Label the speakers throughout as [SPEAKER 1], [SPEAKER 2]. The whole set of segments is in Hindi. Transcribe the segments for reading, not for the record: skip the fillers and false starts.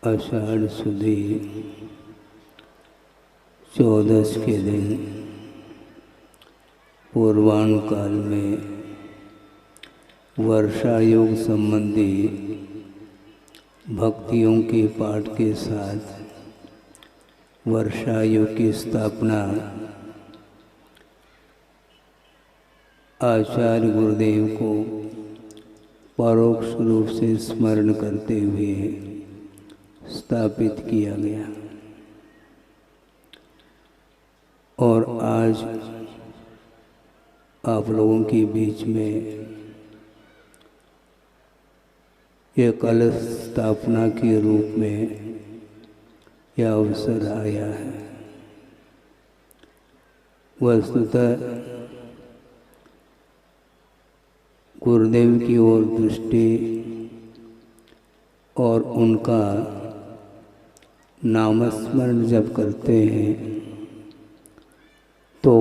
[SPEAKER 1] आषाढ़ सुदी 14 के दिन पूर्वाह्न काल में वर्षा योग संबंधी भक्तियों के पाठ के साथ वर्षा योग की स्थापना आचार्य गुरुदेव को परोक्ष रूप से स्मरण करते हुए स्थापित किया गया। और आज आप लोगों के बीच में यह कलश स्थापना के रूप में यह अवसर आया है। वस्तुतः गुरुदेव की ओर दृष्टि और उनका नामस्मरण जब करते हैं तो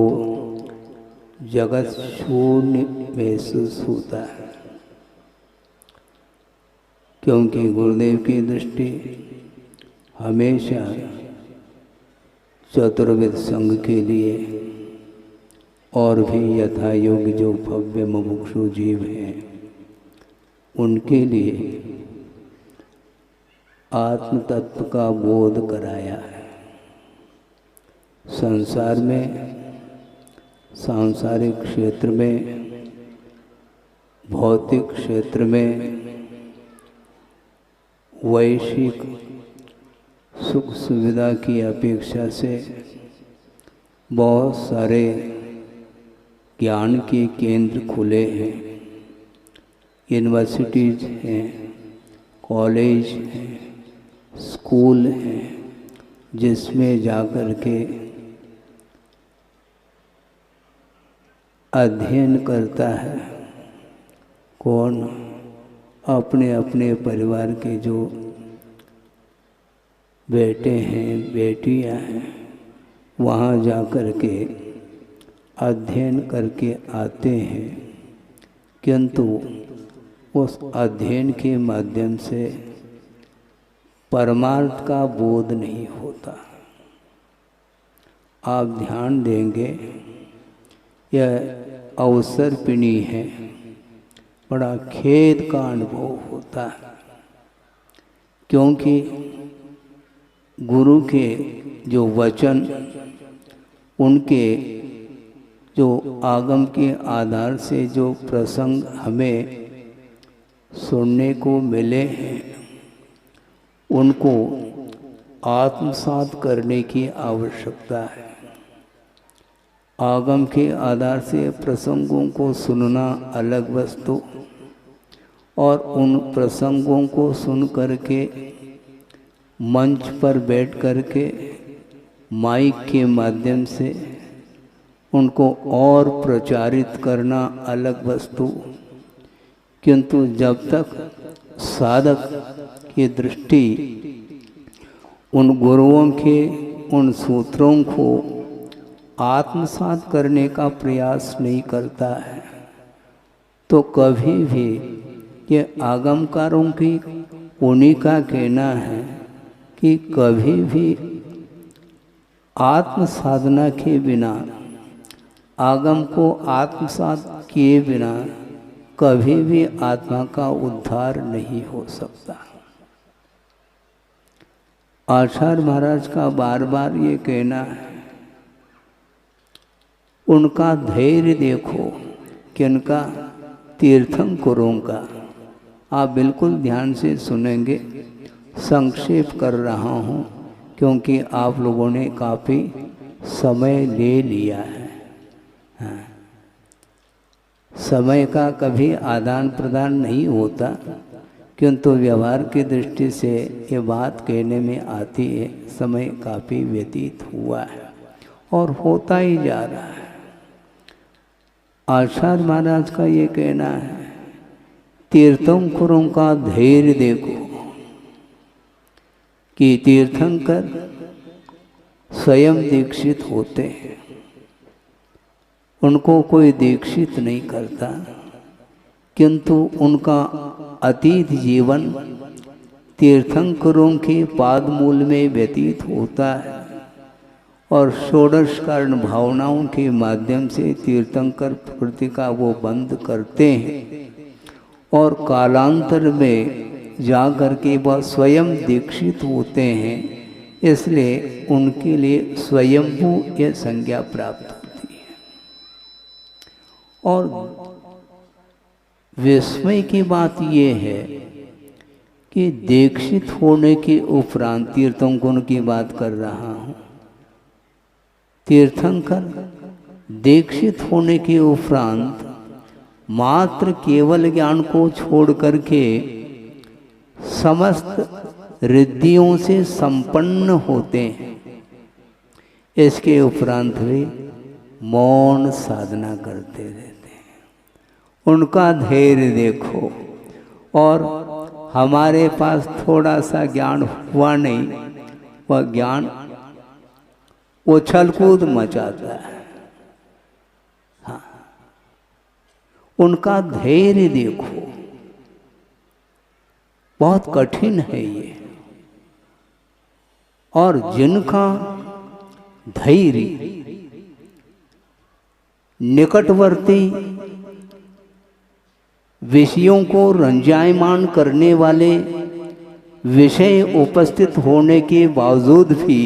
[SPEAKER 1] जगत शून्य महसूस होता है, क्योंकि गुरुदेव की दृष्टि हमेशा चतुर्विध संघ के लिए और भी यथा योग्य जो भव्य मुमुक्षु जीव हैं उनके लिए आत्म तत्व का बोध कराया है। संसार में, सांसारिक क्षेत्र में, भौतिक क्षेत्र में वैश्विक सुख सुविधा की अपेक्षा से बहुत सारे ज्ञान के केंद्र खुले हैं, यूनिवर्सिटीज हैं, कॉलेज हैं, स्कूल हैं, जिसमें जाकर के अध्ययन करता है कौन? अपने अपने परिवार के जो बेटे हैं, बेटियां हैं, वहाँ जाकर के अध्ययन करके आते हैं, किंतु उस अध्ययन के माध्यम से परमार्थ का बोध नहीं होता। आप ध्यान देंगे, यह अवसर्पिणी है, बड़ा खेद का अनुभव होता है, क्योंकि गुरु के जो वचन, उनके जो आगम के आधार से जो प्रसंग हमें सुनने को मिले हैं, उनको आत्मसात करने की आवश्यकता है। आगम के आधार से प्रसंगों को सुनना अलग वस्तु, और उन प्रसंगों को सुन करके मंच पर बैठ करके माइक के माध्यम से उनको और प्रचारित करना अलग वस्तु। किंतु जब तक साधक की दृष्टि उन गुरुओं के उन सूत्रों को आत्मसात करने का प्रयास नहीं करता है, तो कभी भी ये आगमकारों की उन्हीं का कहना है कि कभी भी आत्म साधना के बिना, आगम को आत्मसात किए बिना कभी भी आत्मा का उद्धार नहीं हो सकता। आचार्य महाराज का बार बार ये कहना है, उनका धैर्य देखो, किनका? तीर्थंकरों का। आप बिल्कुल ध्यान से सुनेंगे, संक्षेप कर रहा हूँ क्योंकि आप लोगों ने काफ़ी समय ले लिया है। हाँ। समय का कभी आदान प्रदान नहीं होता, किंतु व्यवहार की दृष्टि से ये बात कहने में आती है। समय काफ़ी व्यतीत हुआ है और होता ही जा रहा है। आचार्य महाराज का ये कहना है, तीर्थंकरों का धैर्य देखो कि तीर्थंकर स्वयं दीक्षित होते हैं, उनको कोई दीक्षित नहीं करता, किंतु उनका अतीत जीवन तीर्थंकरों के पाद मूल में व्यतीत होता है और षोडश कारण भावनाओं के माध्यम से तीर्थंकर प्रकृति का वो बंद करते हैं और कालांतर में जाकर के वह स्वयं दीक्षित होते हैं, इसलिए उनके लिए स्वयंभू यह संज्ञा प्राप्त होती है। और विस्मय की बात यह है कि दीक्षित होने के उपरांत, तीर्थंकरों की बात कर रहा हूँ, तीर्थंकर दीक्षित होने के उपरांत मात्र केवल ज्ञान को छोड़ करके समस्त रिद्धियों से संपन्न होते हैं। इसके उपरांत वे मौन साधना करते रहते हैं। उनका धैर्य देखो। और हमारे पास थोड़ा सा ज्ञान हुआ नहीं, वह ज्ञान उछल कूद मचाता है। हाँ, उनका धैर्य देखो, बहुत कठिन है ये। और जिनका धैर्य निकटवर्ती विषयों को रंजायमान करने वाले विषय उपस्थित होने के बावजूद भी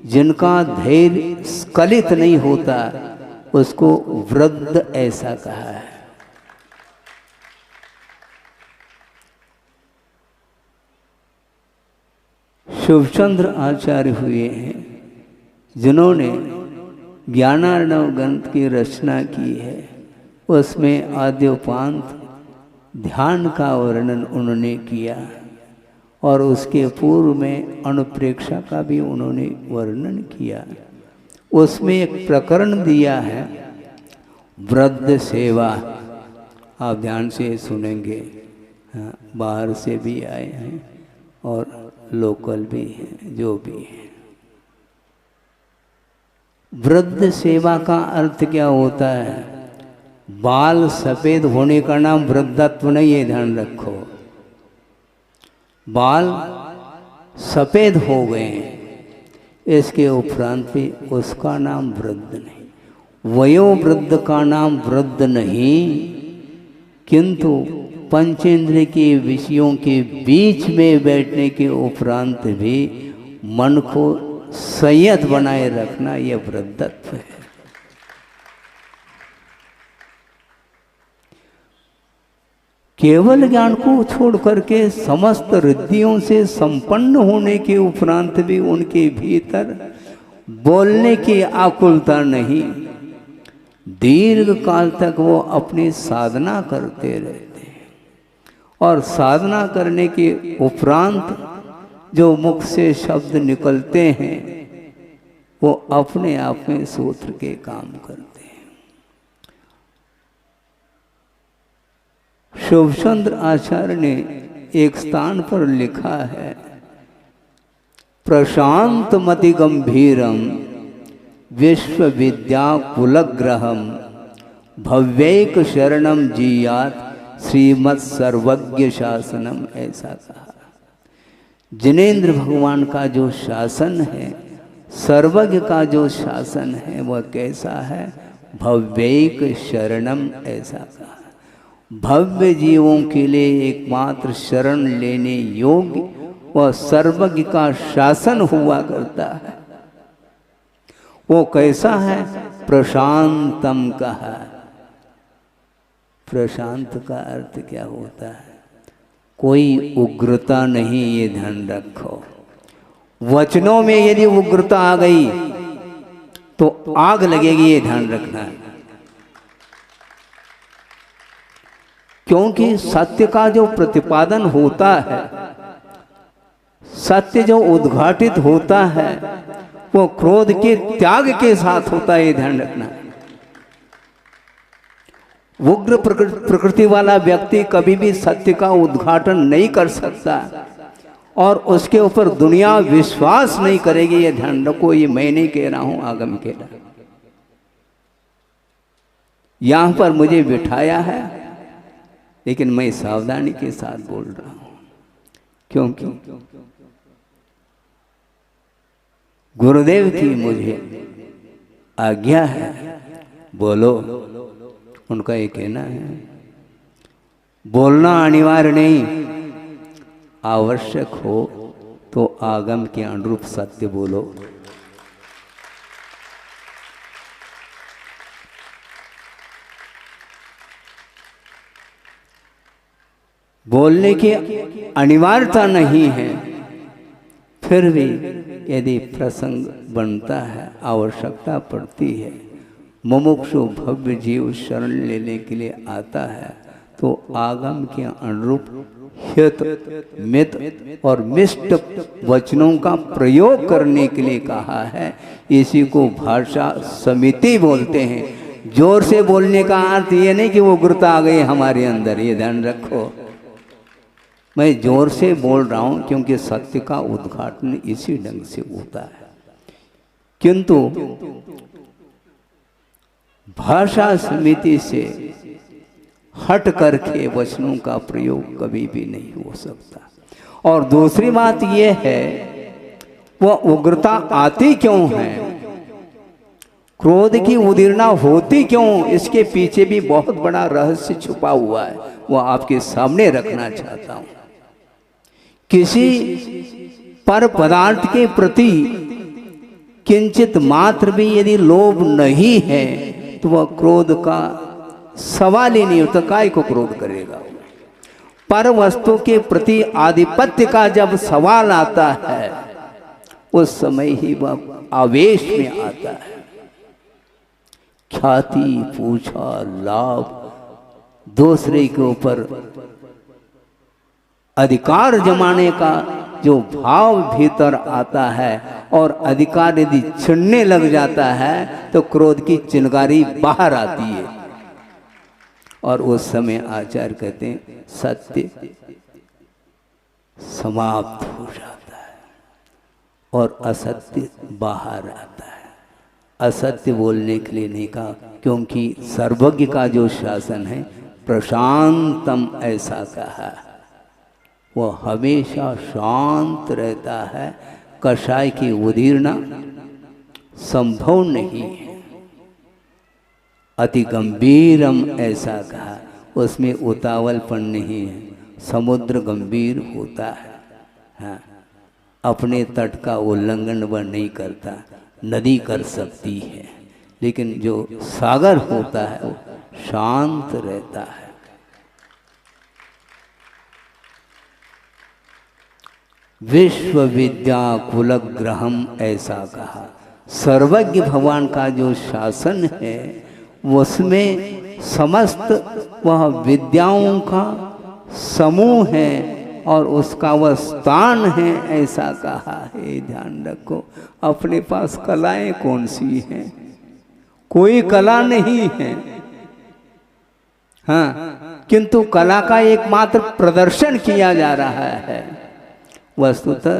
[SPEAKER 1] जिनका धैर्य स्खलित नहीं होता, उसको वृद्ध ऐसा कहा है। शिवचंद्र आचार्य हुए हैं जिन्होंने ज्ञानार्णव ग्रंथ की रचना की है। उसमें आद्योपांत ध्यान का वर्णन उन्होंने किया और उसके पूर्व में अनुप्रेक्षा का भी उन्होंने वर्णन किया। उसमें एक प्रकरण दिया है वृद्ध सेवा। आप ध्यान से सुनेंगे। हाँ, बाहर से भी आए हैं और लोकल भी हैं, जो भी हैं। वृद्ध सेवा का अर्थ क्या होता है? बाल सफेद होने का नाम वृद्धत्व नहीं है, ध्यान रखो। बाल सफेद हो गए, इसके उपरांत भी उसका नाम वृद्ध नहीं। वयोवृद्ध का नाम वृद्ध नहीं, किंतु पंचेंद्रिय के विषयों के बीच में बैठने के उपरांत भी मन को संयत बनाए रखना, यह वृद्धत्व है। केवल ज्ञान को छोड़ करके समस्त रिद्धियों से संपन्न होने के उपरांत भी उनके भीतर बोलने की आकुलता नहीं, दीर्घ काल तक वो अपनी साधना करते रहते हैं। और साधना करने के उपरांत जो मुख से शब्द निकलते हैं वो अपने आप में सूत्र के काम करते हैं। शिवचंद्र आचार्य ने एक स्थान पर लिखा है, प्रशांत मति गंभीरम विश्व विद्या कुलग्रहम भव्यैक शरणम जीयात श्रीमत् सर्वज्ञ शासनम, ऐसा कहा। जिनेंद्र भगवान का जो शासन है, सर्वज्ञ का जो शासन है, वह कैसा है? भव्यैक शरणम, ऐसा कहा। भव्य जीवों के लिए एकमात्र शरण लेने योग्य वह सर्वज्ञ का शासन हुआ करता है। वो कैसा है? प्रशांतम कहा। प्रशांत का अर्थ क्या होता है? कोई उग्रता नहीं, ये ध्यान रखो। वचनों में यदि उग्रता आ गई तो आग लगेगी, ये ध्यान रखना है। क्योंकि सत्य का जो प्रतिपादन होता है, सत्य जो उद्घाटित होता है, वो क्रोध के त्याग के साथ होता है, ये ध्यान रखना। उग्र प्रकृति वाला व्यक्ति कभी भी सत्य का उद्घाटन नहीं कर सकता और उसके ऊपर दुनिया विश्वास नहीं करेगी, ये ध्यान रखो। ये मैं नहीं कह रहा हूं, आगम कह रहा। यहां पर मुझे बिठाया है, लेकिन मैं सावधानी के साथ बोल रहा हूं। क्योंकि गुरुदेव की मुझे आज्ञा है, बोलो। उनका ये कहना है, बोलना अनिवार्य नहीं, आवश्यक हो तो आगम के अनुरूप सत्य बोलो। बोलने की अनिवार्यता नहीं है, फिर भी यदि प्रसंग बनता है, आवश्यकता पड़ती है, मुमुक्षु भव्य जीव शरण लेने के लिए आता है, तो आगम के अनुरूप हित मित और मिष्ट वचनों का प्रयोग करने के लिए कहा है। इसी को भाषा समिति बोलते हैं। जोर से बोलने का अर्थ ये नहीं कि वो उग्रता आ गई हमारे अंदर, ये ध्यान रखो। मैं जोर से बोल रहा हूं क्योंकि सत्य का उद्घाटन इसी ढंग से होता है। किंतु भाषा समिति से हट करके वचनों का प्रयोग कभी भी नहीं हो सकता। और दूसरी बात यह है, वह उग्रता आती क्यों है, क्रोध की उदीर्णा होती क्यों, इसके पीछे भी बहुत बड़ा रहस्य छुपा हुआ है, वह आपके सामने रखना चाहता हूं। किसी पर पदार्थ के प्रति किंचित मात्र भी यदि लोभ नहीं है तो वह क्रोध का सवाल ही नहीं होता। काय को क्रोध करेगा। पर वस्तु के प्रति आधिपत्य का जब सवाल आता है, उस समय ही वह आवेश में आता है। ख्याति, पूछा, लाभ, दूसरे के ऊपर अधिकार जमाने का जो भाव भीतर आता है और अधिकार यदि छिड़ने लग जाता है तो क्रोध की चिंगारी बाहर आती है। और उस समय आचार्य कहते हैं सत्य समाप्त हो जाता है और असत्य बाहर आता है। असत्य बोलने के लिए नहीं कहा, क्योंकि सर्वज्ञ का जो शासन है प्रशांतम ऐसा कहा, वह हमेशा शांत रहता है। कषाय की उदीर्णा संभव नहीं है। अति गंभीरम ऐसा कहा, उसमें उतावलपन नहीं है। समुद्र गंभीर होता है, हाँ, अपने तट का उल्लंघन वह नहीं करता। नदी कर सकती है, लेकिन जो सागर होता है वो शांत रहता है। विश्व विद्या कुलग्रहम ऐसा कहा। सर्वज्ञ भगवान का जो शासन है उसमें समस्त वह विद्याओं का समूह है और उसका वह स्थान है, ऐसा कहा है। ध्यान रखो, अपने पास कलाएं कौन सी हैं? कोई कला नहीं है, हाँ, किंतु कला का एकमात्र प्रदर्शन किया जा रहा है। वस्तुतः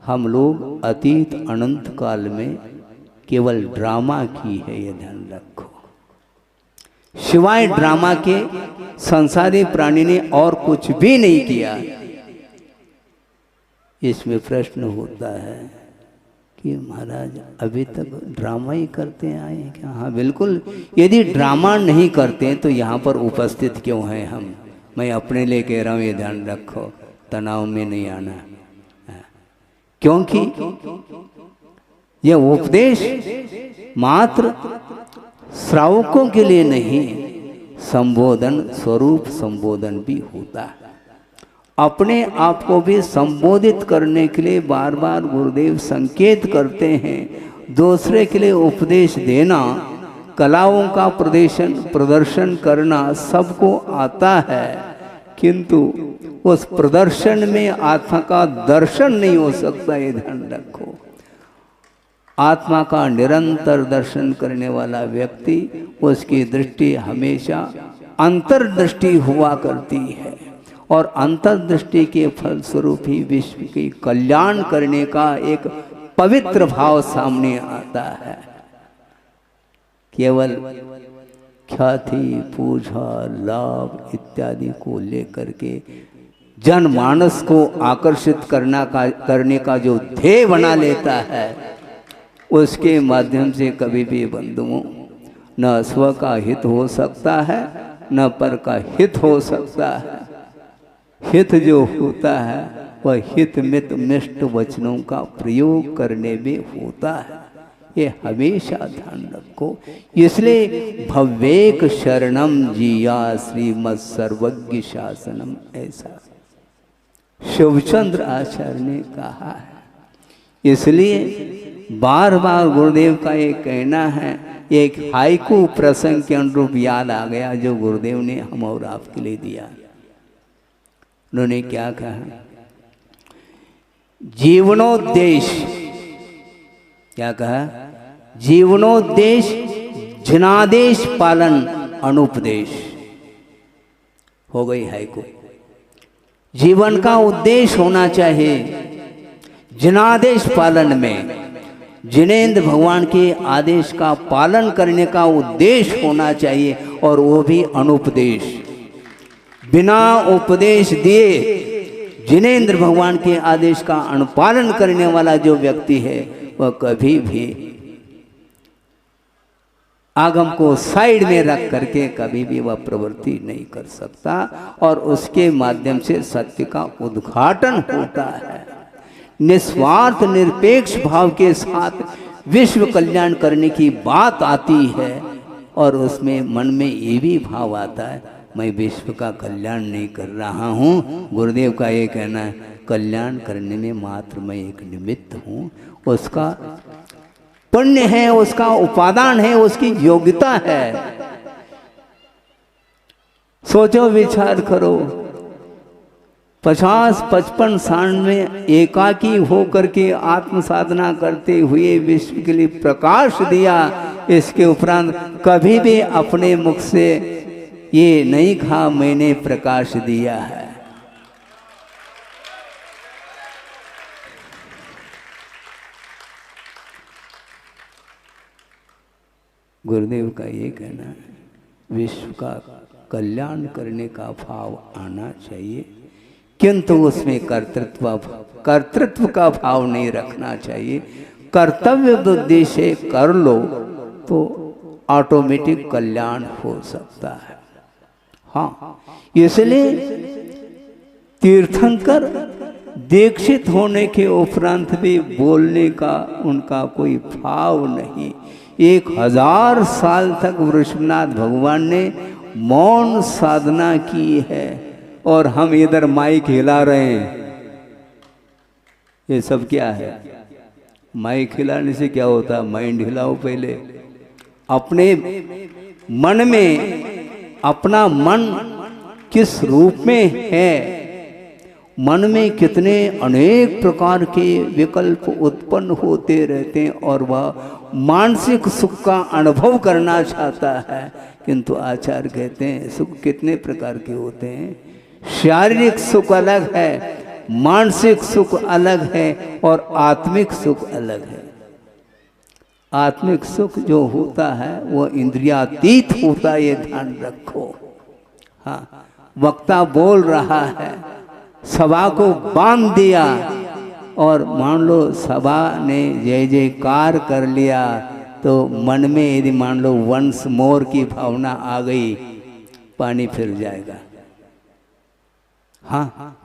[SPEAKER 1] हम लोग अतीत अनंत काल में केवल ड्रामा की है, ये ध्यान रखो। सिवाय ड्रामा के संसारी प्राणी ने और कुछ भी नहीं किया। इसमें प्रश्न होता है कि महाराज अभी तक ड्रामा ही करते आए हैं क्या? हाँ बिल्कुल। यदि ड्रामा नहीं करते तो यहाँ पर उपस्थित क्यों हैं हम? मैं अपने लिए कह रहा हूँ, ये ध्यान रखो, तनाव में नहीं आना। क्योंकि यह उपदेश मात्र श्रावकों के लिए नहीं, संबोधन स्वरूप संबोधन भी होता है। अपने आप को भी संबोधित करने के लिए बार बार गुरुदेव संकेत करते हैं। दूसरे के लिए उपदेश देना, कलाओं का प्रदर्शन करना सबको आता है, किंतु उस प्रदर्शन में आत्मा का दर्शन नहीं हो सकता, ये ध्यान रखो। आत्मा का निरंतर दर्शन करने वाला व्यक्ति, उसकी दृष्टि हमेशा अंतर्दृष्टि हुआ करती है और अंतर्दृष्टि के फलस्वरूप ही विश्व की कल्याण करने का एक पवित्र भाव सामने आता है। केवल ख्याति, पूजा, लाभ इत्यादि को लेकर के जनमानस को आकर्षित करने का जो ध्येय बना लेता है, उसके माध्यम से कभी भी बंधुओं न स्व का हित हो सकता है न पर का हित हो सकता है। हित जो होता है वह हित मित मिष्ट वचनों का प्रयोग करने में होता है, ये हमेशा ध्यान रखो। इसलिए भव्येक शरणम जिया श्रीमद सर्वज्ञ शासनम, ऐसा शिवचंद्र आचार्य ने कहा है। इसलिए बार बार गुरुदेव का ये कहना है, एक हाइकू प्रसंग के अनुरूप याद आ गया जो गुरुदेव ने हम और आपके लिए दिया। उन्होंने क्या कहा? जीवनोद्देश्य, क्या कहा? जीवनोद्देश्य जनादेश पालन अनुपदेश। हो गई हाइकू। जीवन का उद्देश्य होना चाहिए जनादेश पालन में, जिनेंद्र भगवान के आदेश का पालन करने का उद्देश्य होना चाहिए, और वो भी अनुपदेश। बिना उपदेश दिए जिनेंद्र भगवान के आदेश का अनुपालन करने वाला जो व्यक्ति है वह कभी भी आगम को साइड में रख करके कभी भी वह प्रवृत्ति नहीं कर सकता, और उसके माध्यम से सत्य का उद्घाटन होता है। निस्वार्थ निरपेक्ष भाव के साथ विश्व कल्याण करने की बात आती है, और उसमें मन में ये भी भाव आता है मैं विश्व का कल्याण नहीं कर रहा हूँ। गुरुदेव का ये कहना है कल्याण करने में मात्र मैं एक निमित्त हूँ। उसका पुण्य है, उसका उपादान है, उसकी योग्यता है। सोचो, विचार करो, 50-55 साल में एकाकी होकर के आत्म साधना करते हुए विश्व के लिए प्रकाश दिया। इसके उपरांत कभी भी अपने मुख से ये नहीं कहा मैंने प्रकाश दिया है। गुरुदेव का ये कहना है विश्व का कल्याण करने का भाव आना चाहिए, किंतु उसमें कर्तृत्व का भाव नहीं रखना चाहिए। कर्तव्य बुद्धि से कर लो तो ऑटोमेटिक कल्याण हो सकता है। हाँ, इसलिए तीर्थंकर दीक्षित होने के उपरांत भी बोलने का उनका कोई भाव नहीं। 1000 साल तक वृषभनाथ भगवान ने मौन साधना की है, और हम इधर माइक हिला रहे हैं। ये सब क्या है? माइक हिलाने से क्या होता है? माइंड हिलाओ पहले। अपने मन में, अपना मन किस रूप में है, मन में कितने अनेक प्रकार के विकल्प उत्पन्न होते रहते हैं, और वह मानसिक सुख का अनुभव करना चाहता है। किंतु आचार्य कहते हैं सुख कितने प्रकार के होते हैं। शारीरिक सुख अलग है, मानसिक सुख अलग है, और आत्मिक सुख अलग है। आत्मिक सुख जो होता है वह इंद्रियातीत होता है, ये ध्यान रखो। हाँ, वक्ता बोल रहा है, सभा को बांध दिया, और मान लो सभा ने जय जयकार कर लिया, तो मन में यदि मान लो वंस मोर की भावना आ गई, पानी फिर जाएगा। हाँ,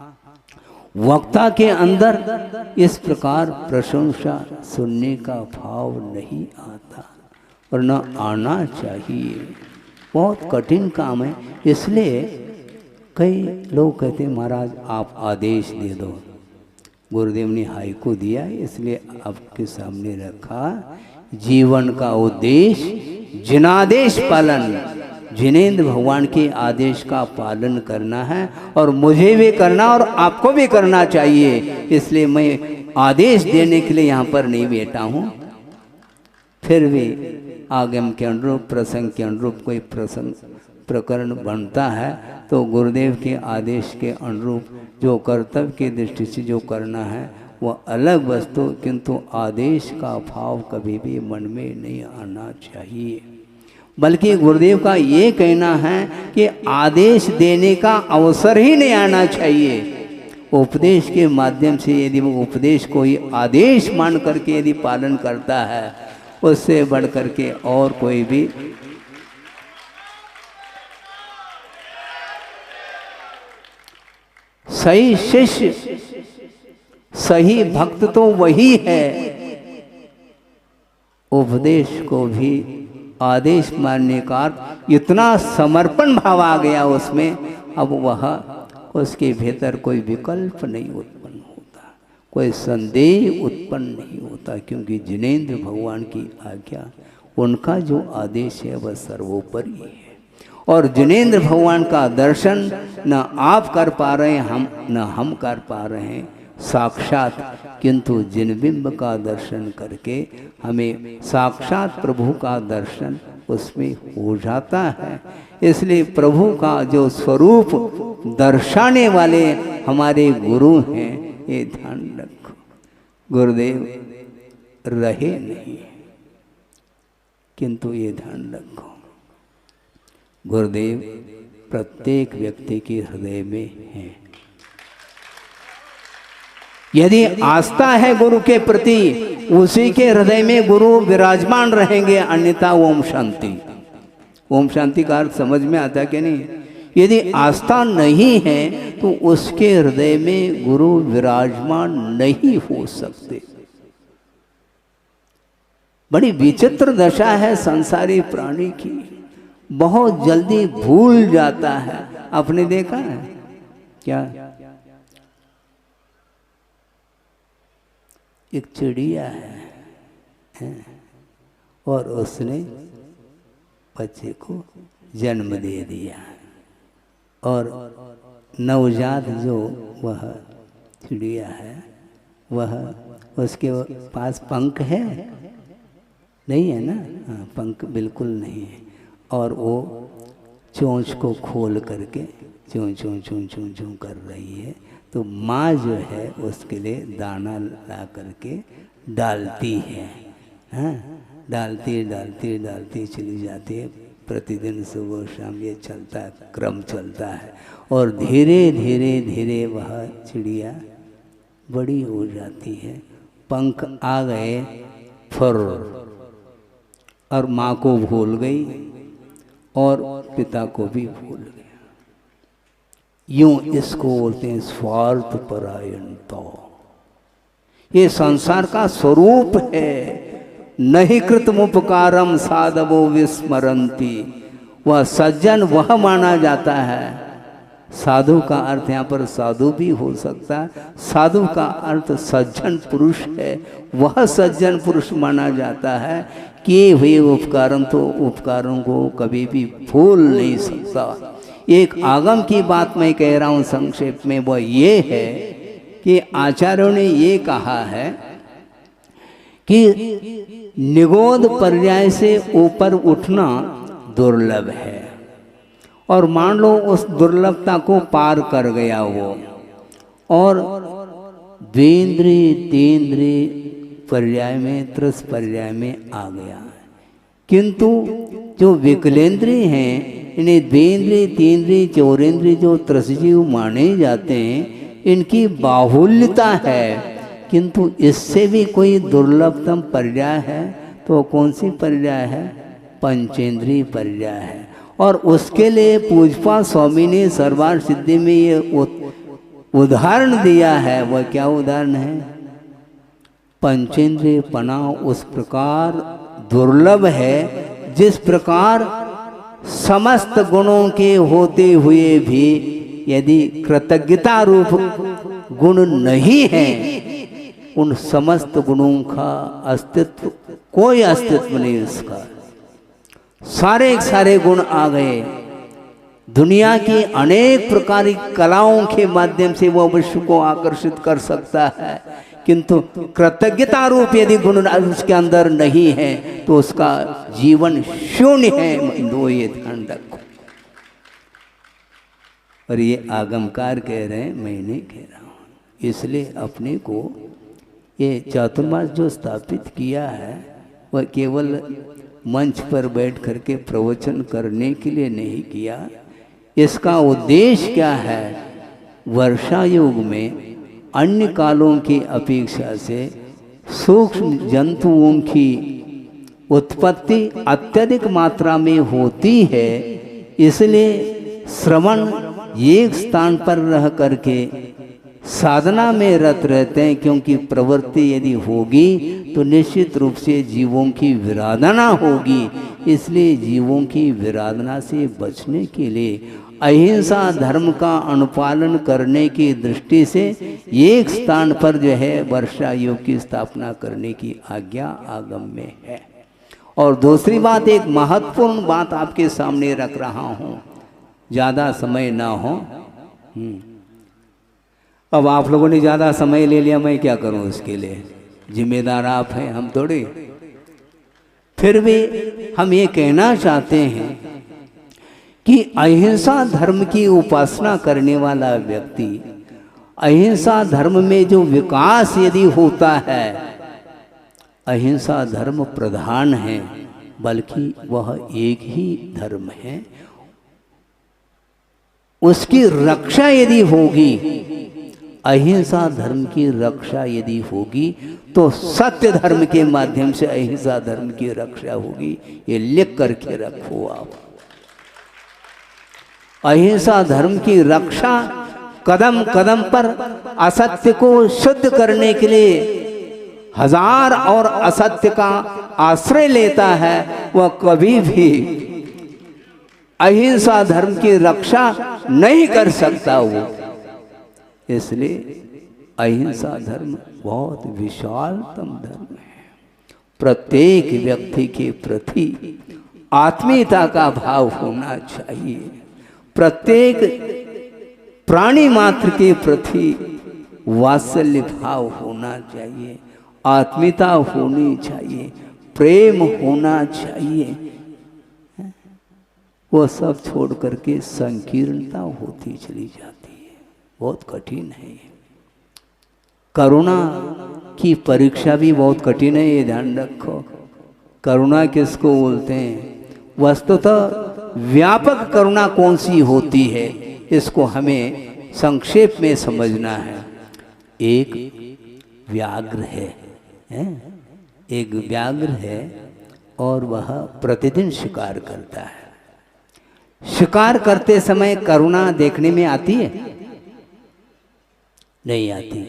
[SPEAKER 1] वक्ता के अंदर इस प्रकार प्रशंसा सुनने का भाव नहीं आता, और न आना चाहिए। बहुत कठिन काम है। इसलिए कई लोग कहते हैं महाराज आप आदेश दे दो। गुरुदेव ने हाइकू दिया, इसलिए आपके सामने रखा। जीवन का उद्देश्य जनादेश पालन, जिनेंद्र भगवान के आदेश का पालन करना है, और मुझे भी करना और आपको भी करना चाहिए। इसलिए मैं आदेश देने के लिए यहाँ पर नहीं बैठा हूँ। फिर भी आगम के अनुरूप, प्रसंग के अनुरूप कोई प्रकरण बनता है तो गुरुदेव के आदेश के अनुरूप जो कर्तव्य की दृष्टि से जो करना है वह अलग वस्तु, किंतु आदेश का भाव कभी भी मन में नहीं आना चाहिए। बल्कि गुरुदेव का ये कहना है कि आदेश देने का अवसर ही नहीं आना चाहिए। उपदेश के माध्यम से यदि वो उपदेश को ही आदेश मान करके यदि पालन करता है, उससे बढ़ करके और कोई भी सही शिष्य सही भक्त तो वही है। उपदेश को भी आदेश मानने का इतना समर्पण भाव आ गया उसमें, अब वह उसके भीतर कोई विकल्प नहीं उत्पन्न होता, कोई संदेह उत्पन्न नहीं होता, क्योंकि जिनेंद्र भगवान की आज्ञा, उनका जो आदेश है वह सर्वोपरि है। और जिनेंद्र भगवान का दर्शन न आप कर पा रहे हैं, न हम कर पा रहे हैं साक्षात, किंतु जिनबिंब का दर्शन करके हमें साक्षात प्रभु का दर्शन उसमें हो जाता है। इसलिए प्रभु का जो स्वरूप दर्शाने वाले हमारे गुरु हैं, ये ध्यान रखो। गुरुदेव रहे नहीं, किंतु ये ध्यान रखो, गुरुदेव प्रत्येक व्यक्ति के हृदय में है। यदि आस्था है गुरु के प्रति, उसी के हृदय में गुरु विराजमान रहेंगे, अन्यथा ओम शांति। ओम शांति का अर्थ समझ में आता है कि नहीं? यदि आस्था नहीं है तो उसके हृदय में गुरु विराजमान नहीं हो सकते। बड़ी विचित्र दशा है संसारी प्राणी की, बहुत जल्दी भूल जाता है। आपने देखा है क्या? एक चिड़िया है और उसने बच्चे को जन्म दे दिया, और नवजात जो वह चिड़िया है, वह उसके पास पंख है नहीं है ना? हाँ, पंख बिल्कुल नहीं है, और वो चोंच को खोल करके चूं चूं चूं चूं चूं कर रही है। तो माँ जो है उसके लिए दाना ला करके डालती है, हाँ, डालती डालती डालती चली जाती है। प्रतिदिन सुबह शाम ये चलता है, क्रम चलता है, और धीरे धीरे धीरे वह चिड़िया बड़ी हो जाती है, पंख आ गए फुर, और माँ को भूल गई और पिता को भी भूल गया। यूं इसको बोलते हैं स्वार्थ परायणता। ये संसार का स्वरूप है। नहीं कृतमुपकारम साधवो विस्मरंती। वह सज्जन वह माना जाता है। साधु का अर्थ यहाँ पर साधु भी हो सकता है, साधु का अर्थ सज्जन पुरुष है। वह सज्जन पुरुष माना जाता है किए हुए उपकारम, तो उपकारों को कभी भी भूल नहीं सकता। एक आगम की बात मैं कह रहा हूँ संक्षेप में, वह ये है कि आचार्यों ने ये कहा है कि निगोद पर्याय से ऊपर उठना दुर्लभ है, और मान लो उस दुर्लभता को पार कर गया वो, और द्वेंद्रीय तेंद्रीय पर्याय में त्रस पर्याय में आ गया, किंतु जो विकलेंद्रीय हैं, इन्हें द्वेंद्रीय तेंद्रीय चौरेंद्रीय जो त्रसजीव माने जाते हैं, इनकी बाहुल्यता है। किंतु इससे भी कोई दुर्लभतम पर्याय है तो कौन सी पर्याय है? पंचेंद्रीय पर्याय है। और उसके लिए पूजपा स्वामी ने सर्वार्थ सिद्धि में ये उदाहरण दिया है। वह क्या उदाहरण है? पंचेंद्रिय पना उस प्रकार दुर्लभ है जिस प्रकार समस्त गुणों के होते हुए भी यदि कृतज्ञता रूप गुण नहीं है, उन समस्त गुणों का अस्तित्व, कोई अस्तित्व नहीं उसका। सारे गुण आ गए। दुनिया की अनेक प्रकार की कलाओं के माध्यम से वो विश्व को आकर्षित कर सकता है, किंतु कृतज्ञता रूप यदि गुण उसके अंदर नहीं है तो उसका जीवन शून्य है। दो ये ध्यान रखो। और ये आगमकार कह रहे हैं, मैं नहीं कह रहा हूँ। इसलिए अपने को ये चातुर्मास जो स्थापित किया है वह केवल मंच पर बैठ करके प्रवचन करने के लिए नहीं किया। इसका उद्देश्य क्या है वर्षा युग में अन्य कालों की अपेक्षा से सूक्ष्म जंतुओं की उत्पत्ति अत्यधिक मात्रा में होती है। इसलिए श्रवण एक स्थान पर रह करके साधना में रत रहते हैं, क्योंकि प्रवृत्ति यदि होगी तो निश्चित रूप से जीवों की विराधना होगी। इसलिए जीवों की विराधना से बचने के लिए अहिंसा धर्म का अनुपालन करने की दृष्टि से एक स्थान पर जो है वर्षा योग की स्थापना करने की आज्ञा आगम में है। और दूसरी बात, एक महत्वपूर्ण बात आपके सामने रख रहा हूँ, ज़्यादा समय ना हो। अब आप लोगों ने ज़्यादा समय ले लिया, मैं क्या करूँ उसके लिए, जिम्मेदार आप हैं, हम थोड़ी। फिर भी हम ये कहना चाहते हैं कि अहिंसा धर्म की उपासना करने वाला व्यक्ति, अहिंसा धर्म में जो विकास यदि होता है, अहिंसा धर्म प्रधान है, बल्कि वह एक ही धर्म है, उसकी रक्षा यदि होगी, अहिंसा धर्म की रक्षा यदि होगी तो सत्य धर्म के माध्यम से अहिंसा धर्म की रक्षा होगी। ये लिख करके रखो आप। अहिंसा धर्म की रक्षा कदम कदम पर असत्य को शुद्ध करने के लिए हजार और असत्य का आश्रय लेता है, वह कभी भी अहिंसा धर्म की रक्षा नहीं कर सकता वो। इसलिए अहिंसा धर्म बहुत विशालतम धर्म है। प्रत्येक व्यक्ति के प्रति आत्मीयता का भाव होना चाहिए। प्रत्येक प्राणी मात्र के प्रति वात्सल्य भाव होना चाहिए, आत्मीयता होनी चाहिए, प्रेम होना चाहिए। वो सब छोड़ करके संकीर्णता होती चली जाती है, बहुत कठिन है। करुणा की परीक्षा भी बहुत कठिन है, ये ध्यान रखो। करुणा किसको बोलते हैं? वस्तुतः व्यापक करुणा कौन सी होती है, इसको हमें संक्षेप में समझना है। एक व्याघ्र है, एक व्याघ्र है और वह प्रतिदिन शिकार करता है। शिकार करते समय करुणा देखने में आती है? नहीं आती।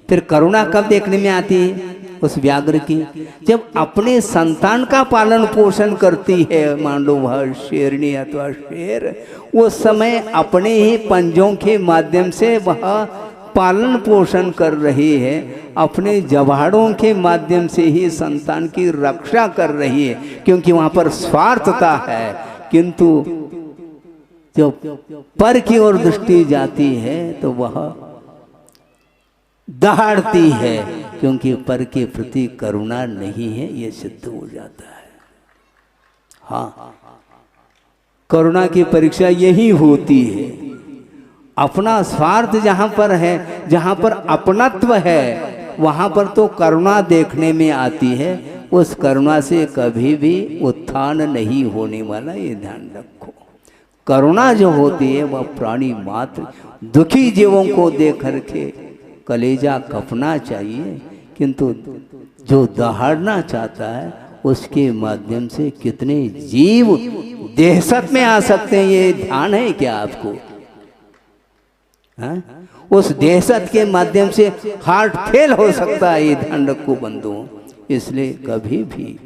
[SPEAKER 1] फिर करुणा कब देखने में आती है उस व्याघ्र की? जब अपने संतान का पालन पोषण करती है। मान लो वह शेरनी अथवा शेर, उस समय अपने ही पंजों के माध्यम से वह पालन पोषण कर रही है, अपने जवाड़ों के माध्यम से ही संतान की रक्षा कर रही है, क्योंकि वहां पर स्वार्थता है। किंतु जब पर की ओर दृष्टि जाती है तो वह दहाड़ती है, क्योंकि पर के प्रति करुणा नहीं है, ये सिद्ध हो जाता है। हाँ, करुणा की परीक्षा यही होती है। अपना स्वार्थ जहां पर है, जहां पर अपनत्व है, वहां पर तो करुणा देखने में आती है। उस करुणा से कभी भी उत्थान नहीं होने वाला, ये ध्यान रखो। करुणा जो होती है वह प्राणी मात्र दुखी जीवों को देख करके कलेजा कपना चाहिए, किंतु जो दहाड़ना चाहता है उसके माध्यम से कितने जीव दहशत में आ सकते हैं, ये ध्यान है क्या आपको? हाँ? उस दहशत के माध्यम से हार्ट फेल हो सकता है, ये ध्यान रखो बंधुओं। इसलिए कभी भी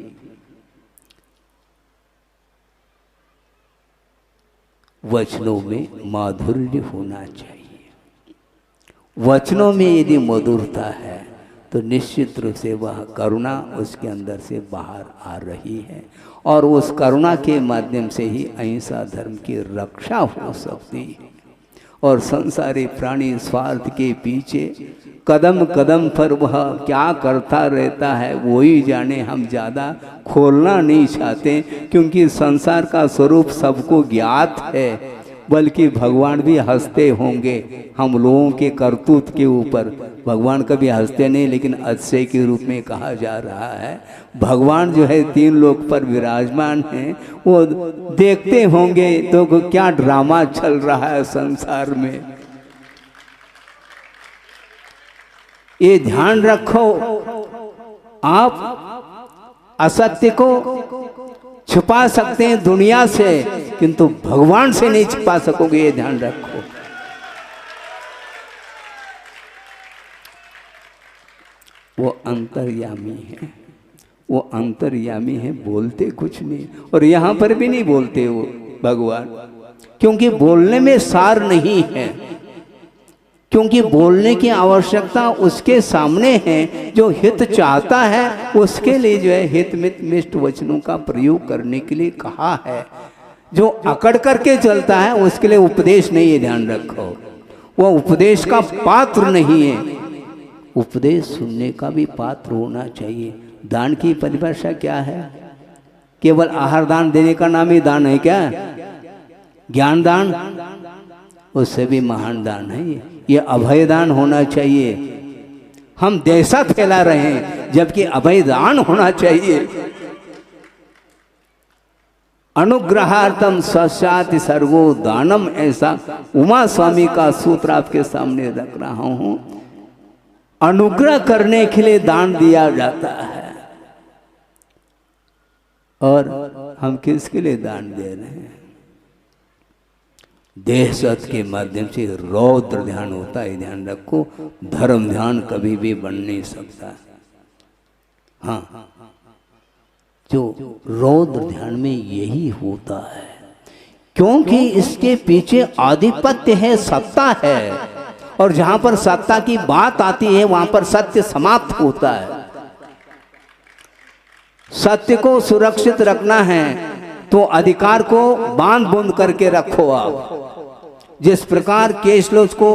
[SPEAKER 1] वचनों में माधुर्य होना चाहिए। वचनों में यदि मधुरता है तो निश्चित रूप से वह करुणा उसके अंदर से बाहर आ रही है, और उस करुणा के माध्यम से ही अहिंसा धर्म की रक्षा हो सकती है। और संसारी प्राणी स्वार्थ के पीछे कदम कदम पर वह क्या करता रहता है वो ही जाने। हम ज़्यादा खोलना नहीं चाहते, क्योंकि संसार का स्वरूप सबको ज्ञात है। बल्कि भगवान भी हंसते होंगे हम लोगों के करतूत के ऊपर। भगवान कभी हंसते नहीं, लेकिन अतिशय के रूप में कहा जा रहा है। भगवान जो है तीन लोक पर विराजमान हैं, वो देखते होंगे तो क्या ड्रामा चल रहा है संसार में। ये ध्यान रखो, आप असत्य को छुपा सकते हैं दुनिया से, किंतु भगवान से नहीं छुपा सकोगे, ये ध्यान रखो। वो अंतर्यामी है, वो अंतर्यामी है, बोलते कुछ नहीं, और यहां पर भी नहीं बोलते वो भगवान, क्योंकि बोलने में सार नहीं है, क्योंकि बोलने की आवश्यकता उसके सामने है जो हित चाहता है, उसके लिए जो है हित मित मिष्ट वचनों का प्रयोग करने के लिए कहा है। जो अकड़ करके चलता है उसके लिए उपदेश नहीं है, ध्यान रखो, वो उपदेश का पात्र नहीं है। उपदेश सुनने का भी पात्र होना चाहिए। दान की परिभाषा क्या है? केवल आहार दान देने का नाम ही दान है क्या? ज्ञान दान उससे भी महान दान है ये अभय दान होना चाहिए। हम देशा फैला रहे हैं जबकि अभय दान होना चाहिए। अनुग्रहार्थम सस्याति सर्वो दानम, ऐसा उमा स्वामी का सूत्र आपके सामने रख रहा हूं। अनुग्रह करने के लिए दान दिया जाता है, और हम किसके लिए दान दे रहे हैं? देह सत के माध्यम से रौद्र ध्यान होता है, ध्यान रखो। धर्म ध्यान कभी भी बन नहीं सकता। हाँ, जो रौद्र ध्यान में यही होता है, क्योंकि इसके पीछे आधिपत्य है, सत्ता है, और जहां पर सत्ता की बात आती है वहां पर सत्य समाप्त होता है। सत्य को सुरक्षित रखना है तो अधिकार को बांध बूंद करके रखो। आप जिस प्रकार केशलोच को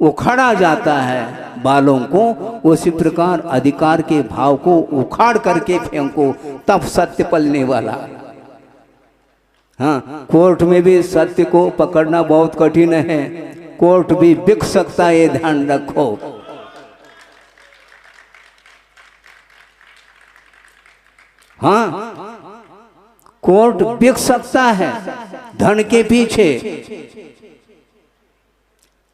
[SPEAKER 1] उखाड़ा जाता है बालों को, उसी प्रकार अधिकार के भाव को उखाड़ करके फेंको, तब सत्य पलने वाला। हाँ, कोर्ट में भी सत्य को पकड़ना बहुत कठिन है, कोर्ट भी बिक सकता है, ध्यान रखो। हाँ, कोर्ट बिक सकता है धन के पीछे।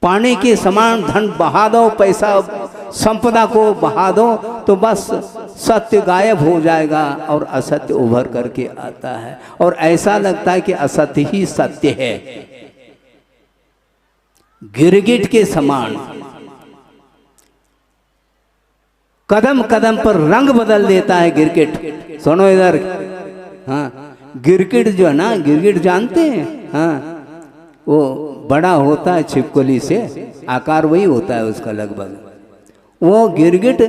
[SPEAKER 1] पानी के समान धन बहा दो, पैसा संपदा को बहा दो, तो बस सत्य गायब हो जाएगा और असत्य उभर करके आता है, और ऐसा लगता है कि असत्य ही सत्य है। गिरगिट के समान कदम कदम पर रंग बदल देता है गिरगिट। सुनो इधर, हाँ, गिरगिट जो है ना, गिरगिट जानते हैं? हाँ, वो बड़ा होता है छिपकली से, आकार वही होता है उसका लगभग। वो गिरगिट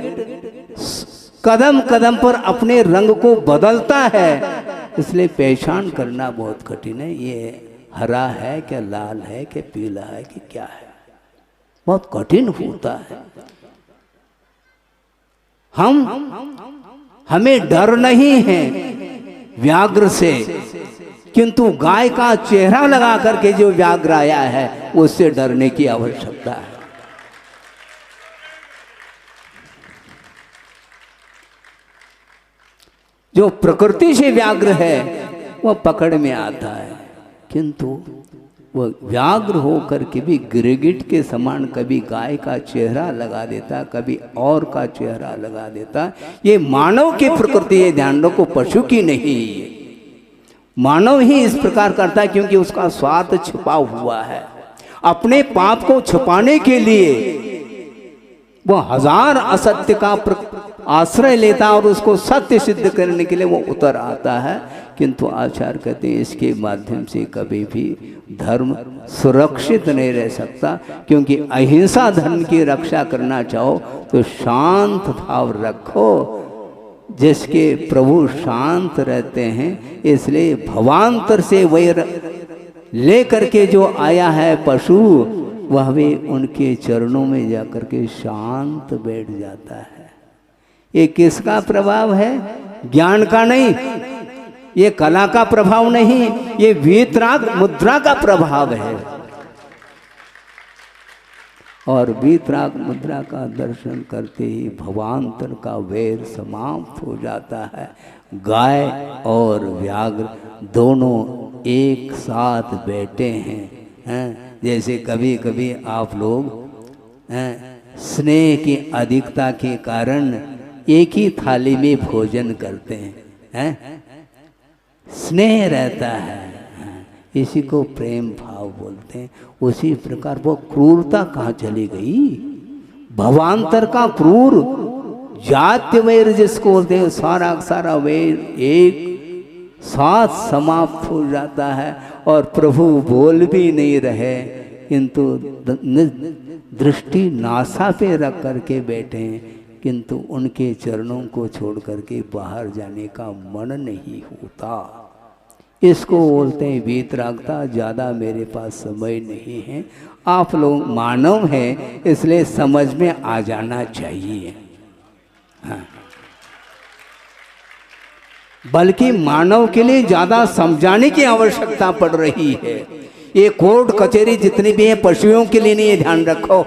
[SPEAKER 1] कदम कदम पर अपने रंग को बदलता है, इसलिए पहचान करना बहुत कठिन है। ये हरा है क्या, लाल है क्या, पीला है कि क्या है, बहुत कठिन होता है। हमें डर नहीं है व्याघ्र से, किंतु गाय का चेहरा लगा करके जो व्याघ्र आया है उससे डरने की आवश्यकता है। जो प्रकृति से व्याघ्र है वह पकड़ में आता है, किंतु वह व्याघ्र होकर के भी गिरगिट के समान कभी गाय का चेहरा लगा देता, कभी और का चेहरा लगा देता। ये मानव की प्रकृति है, ध्यान रखो, पशु की नहीं। मानव ही इस प्रकार करता है क्योंकि उसका स्वार्थ छुपा हुआ है। अपने पाप को छुपाने के लिए वह हजार असत्य का आश्रय लेता और उसको सत्य सिद्ध करने के लिए वो उतर आता है, किंतु आचार्य कहते हैं इसके माध्यम से कभी भी धर्म सुरक्षित नहीं रह सकता, क्योंकि अहिंसा धर्म की रक्षा करना चाहो तो शांत भाव रखो। जिसके प्रभु शांत रहते हैं, इसलिए भवांतर से वैर ले करके जो आया है पशु, वह भी उनके चरणों में जाकर के शांत बैठ जाता है। ये किसका प्रभाव है? ज्ञान का नहीं, ये कला का प्रभाव नहीं, ये वीतराग मुद्रा का प्रभाव है। और वीतराग मुद्रा का दर्शन करते ही भवांतर का वैर समाप्त हो जाता है। गाय और व्याघ्र दोनों एक साथ बैठे हैं, जैसे कभी कभी आप लोग स्नेह की अधिकता के कारण एक ही थाली में भोजन करते हैं? स्नेह रहता है, इसी को प्रेम भाव बोलते हैं। उसी प्रकार वो क्रूरता कहाँ चली गई? भवांतर का क्रूर जात्य वैर जिसको बोलते हैं, सारा सारा वैर एक साथ समाप्त हो जाता है और प्रभु बोल भी नहीं रहे, किंतु दृष्टि नासा पे रख करके बैठे हैं, किंतु उनके चरणों को छोड़ करके बाहर जाने का मन नहीं होता। इसको बोलते हैं वीतरागता। ज़्यादा मेरे पास समय नहीं है, आप लोग मानव हैं इसलिए समझ में आ जाना चाहिए। हाँ, बल्कि मानव के लिए ज़्यादा समझाने की आवश्यकता पड़ रही है। ये कोर्ट कचहरी जितनी भी है पशुओं के लिए नहीं है, ध्यान रखो।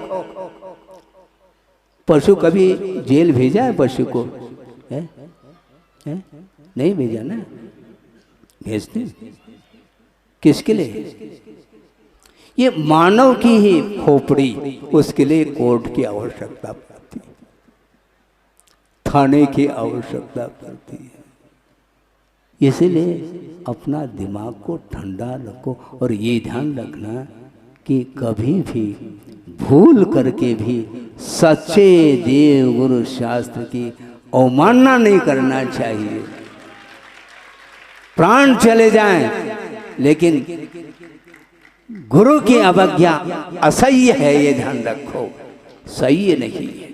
[SPEAKER 1] पशु कभी जेल भेजा है पशु को? है? नहीं भेजा ना, भेजते किसके लिए? ये मानव की ही खोपड़ी, उसके लिए कोर्ट की आवश्यकता पड़ती है, थाने की आवश्यकता पड़ती है। इसीलिए अपना दिमाग को ठंडा रखो और ये ध्यान रखना कि कभी भी भूल करके भी सच्चे देव गुरु शास्त्र की अवमानना नहीं करना चाहिए। प्राण चले जाएं लेकिन गुरु की अवज्ञा असह्य है, ये ध्यान रखो, सही नहीं है।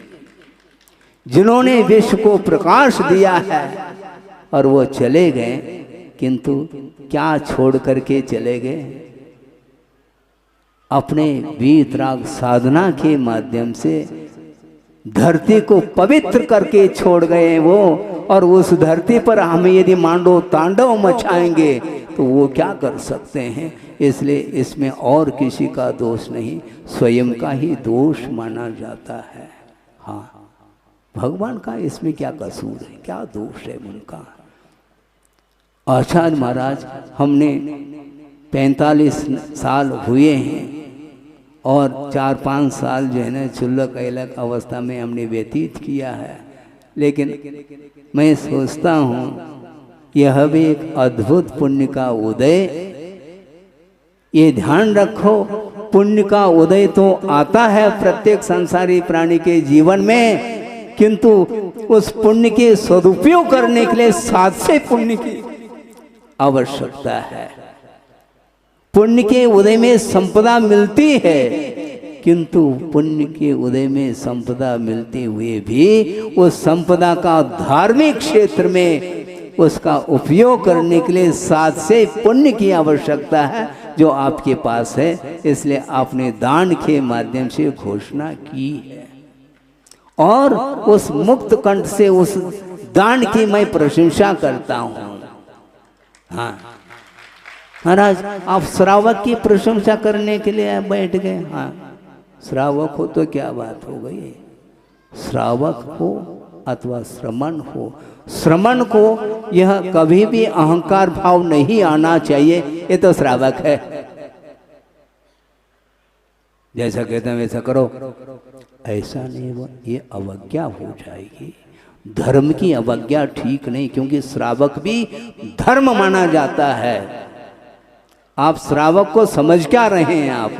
[SPEAKER 1] जिन्होंने विश्व को प्रकाश दिया है और वो चले गए, किंतु क्या छोड़ करके चले गए? अपने वीतराग साधना के माध्यम से धरती को पवित्र करके छोड़ गए वो, और उस धरती पर हम यदि मांडो तांडव मचाएंगे तो वो क्या कर सकते हैं? इसलिए इसमें और किसी का दोष नहीं, स्वयं का ही दोष माना जाता है। हाँ, भगवान का इसमें क्या कसूर है, क्या दोष है उनका? आचार्य महाराज, हमने 45 साल हुए हैं और 4-5 साल जो है ना चुल्लक अलग अवस्था में हमने व्यतीत किया है, लेकिन मैं सोचता हूँ यह भी एक अद्भुत पुण्य का उदय। ये ध्यान रखो, पुण्य का उदय तो आता है प्रत्येक संसारी प्राणी के जीवन में, किंतु उस पुण्य के सदुपयोग करने के लिए साथ से पुण्य की आवश्यकता है। पुण्य के उदय में संपदा मिलती है, किंतु पुण्य के उदय में संपदा मिलते हुए भी उस संपदा का धार्मिक क्षेत्र में उसका उपयोग करने के लिए साथ से पुण्य की आवश्यकता है जो आपके पास है। इसलिए आपने दान के माध्यम से घोषणा की है और उस मुक्त कंठ से उस दान की मैं प्रशंसा करता हूँ। हाँ महाराज, आप श्रावक की प्रशंसा करने के लिए बैठ गए। हाँ, श्रावक हो तो क्या बात हो गई? श्रावक हो अथवा श्रमण हो, श्रमण को यह कभी भी अहंकार भाव नहीं आना चाहिए, ये तो श्रावक है। जैसा कहते हैं वैसा करो, ऐसा नहीं, वो ये अवज्ञा हो जाएगी। धर्म की अवज्ञा ठीक नहीं, क्योंकि श्रावक भी धर्म माना जाता है। आप श्रावक को समझ क्या रहे हैं? आप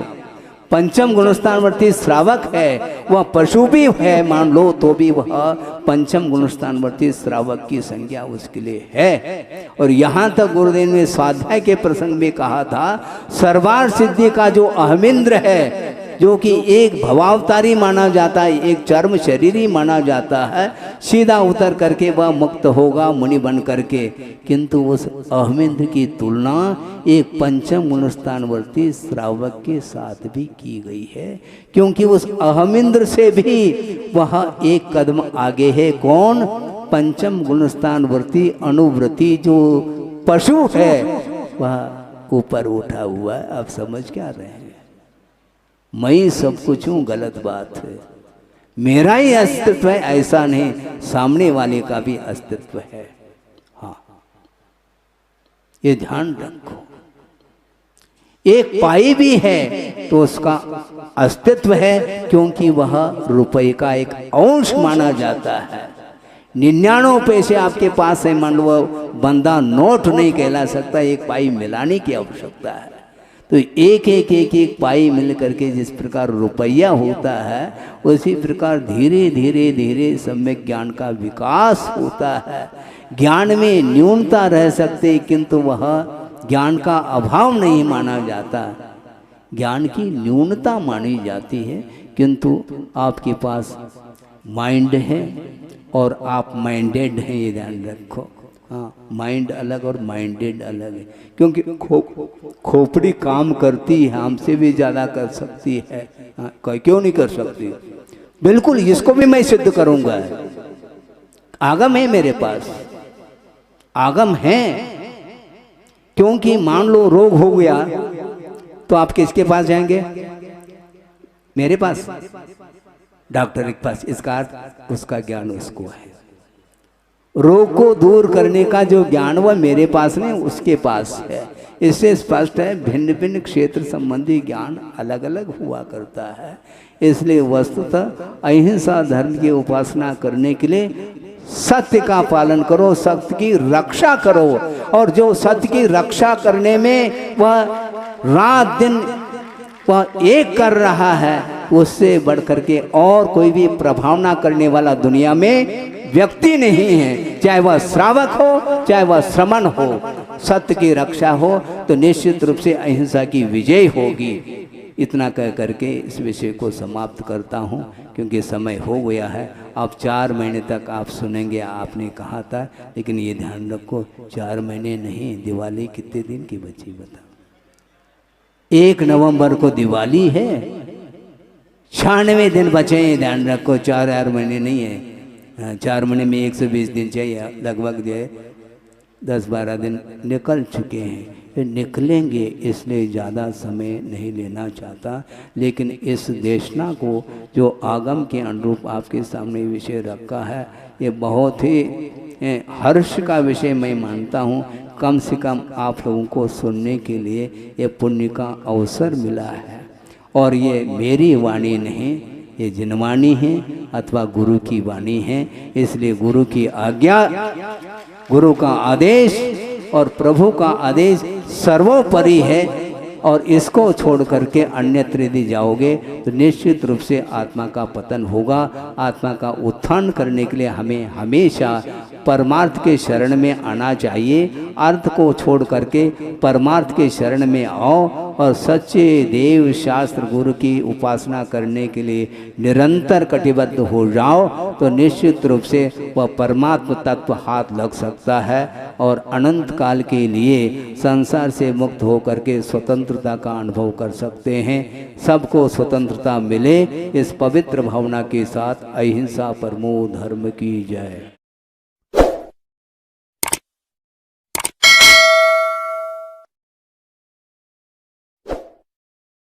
[SPEAKER 1] पंचम गुणस्थानवर्ती श्रावक है, वह पशु भी है मान लो तो भी वह पंचम गुणस्थानवर्ती श्रावक की संज्ञा उसके लिए है। और यहाँ तक गुरुदेव ने स्वाध्याय के प्रसंग में कहा था, सर्वार्थ सिद्धि का जो अहमिंद्र है, जो कि एक भवावतारी माना जाता है, एक चर्म शरीरी माना जाता है, सीधा उतर करके वह मुक्त होगा मुनि बन करके, किंतु उस अहमिंद्र की तुलना एक पंचम गुणस्थानवर्ती श्रावक के साथ भी की गई है, क्योंकि उस अहमिंद्र से भी वह एक कदम आगे है। कौन? पंचम गुणस्थानवर्ती अनुव्रती जो पशु है वह ऊपर उठा हुआ है। आप समझ क्या रहे हैं? मैं ही सब कुछ हूँ, गलत बात है। मेरा ही अस्तित्व है ऐसा नहीं, सामने वाले का भी अस्तित्व है। हाँ, ये ध्यान रखो। एक पाई भी है तो उसका अस्तित्व है, क्योंकि वह रुपए का एक अंश माना जाता है। 99 पैसे आपके पास है, मान लो बंदा नोट नहीं कहला सकता, एक पाई मिलाने की आवश्यकता है। तो एक पाई मिल करके जिस प्रकार रुपया होता है, उसी प्रकार धीरे धीरे धीरे सम्यक ज्ञान का विकास होता है। ज्ञान में न्यूनता रह सकते, किंतु वह ज्ञान का अभाव नहीं माना जाता, ज्ञान की न्यूनता मानी जाती है। किंतु आपके पास माइंड है और आप माइंडेड हैं, ये ध्यान रखो। हाँ, माइंड अलग और माइंडेड अलग है, क्योंकि खोपड़ी काम करती है, हमसे भी ज़्यादा कर सकती है। हाँ, क्यों नहीं कर सकती? बिल्कुल, इसको भी मैं सिद्ध करूंगा। आगम है मेरे पास, आगम है। क्योंकि मान लो रोग हो गया तो आप किसके पास जाएंगे? मेरे पास, डॉक्टर के पास। इसका अर्थ उसका ज्ञान उसको है। रोग को दूर करने का जो ज्ञान वह मेरे पास नहीं, उसके पास है। इससे स्पष्ट है भिन्न भिन्न क्षेत्र संबंधी ज्ञान अलग अलग हुआ करता है। इसलिए वस्तुतः अहिंसा धर्म की उपासना करने के लिए सत्य का पालन करो, सत्य की रक्षा करो। और जो सत्य की रक्षा करने में वह रात दिन वह एक कर रहा है, उससे बढ़ करके और कोई भी प्रभावना करने वाला दुनिया में व्यक्ति नहीं है। चाहे वह श्रावक हो, चाहे वह श्रमण हो, सत्य की रक्षा हो तो निश्चित रूप से अहिंसा की विजय होगी। इतना कह करके इस विषय को समाप्त करता हूँ, क्योंकि समय हो गया है। अब 4 महीने तक आप सुनेंगे, आपने कहा था। लेकिन ये ध्यान रखो, 4 महीने नहीं, दिवाली कितने दिन की बची बता? 1 नवंबर को दिवाली है, 96 दिन बचे हैं। ध्यान रखो, 4 महीने नहीं है। 4 महीने में 120 दिन चाहिए, लगभग जो है 10-12 दिन निकल चुके हैं, फिर निकलेंगे। इसलिए ज़्यादा समय नहीं लेना चाहता। लेकिन इस देशना को जो आगम के अनुरूप आपके सामने विषय रखा है, ये बहुत ही हर्ष का विषय मैं मानता हूँ। कम से कम आप लोगों को सुनने के लिए ये पुण्य का अवसर मिला है। और ये मेरी वाणी नहीं, ये जिनवाणी है अथवा गुरु की वाणी है। इसलिए गुरु की आज्ञा, गुरु का आदेश और प्रभु का आदेश सर्वोपरि है। और इसको छोड़ करके अन्यत्र यदि जाओगे तो निश्चित रूप से आत्मा का पतन होगा। आत्मा का उत्थान करने के लिए हमें हमेशा परमार्थ के शरण में आना चाहिए। अर्थ को छोड़ करके परमार्थ के शरण में आओ और सच्चे देव शास्त्र गुरु की उपासना करने के लिए निरंतर कटिबद्ध हो जाओ तो निश्चित रूप से वह परमात्म तत्व हाथ लग सकता है और अनंत काल के लिए संसार से मुक्त होकर के स्वतंत्रता का अनुभव कर सकते हैं। सबको स्वतंत्रता मिले, इस पवित्र भावना के साथ अहिंसा परमो धर्म की जय।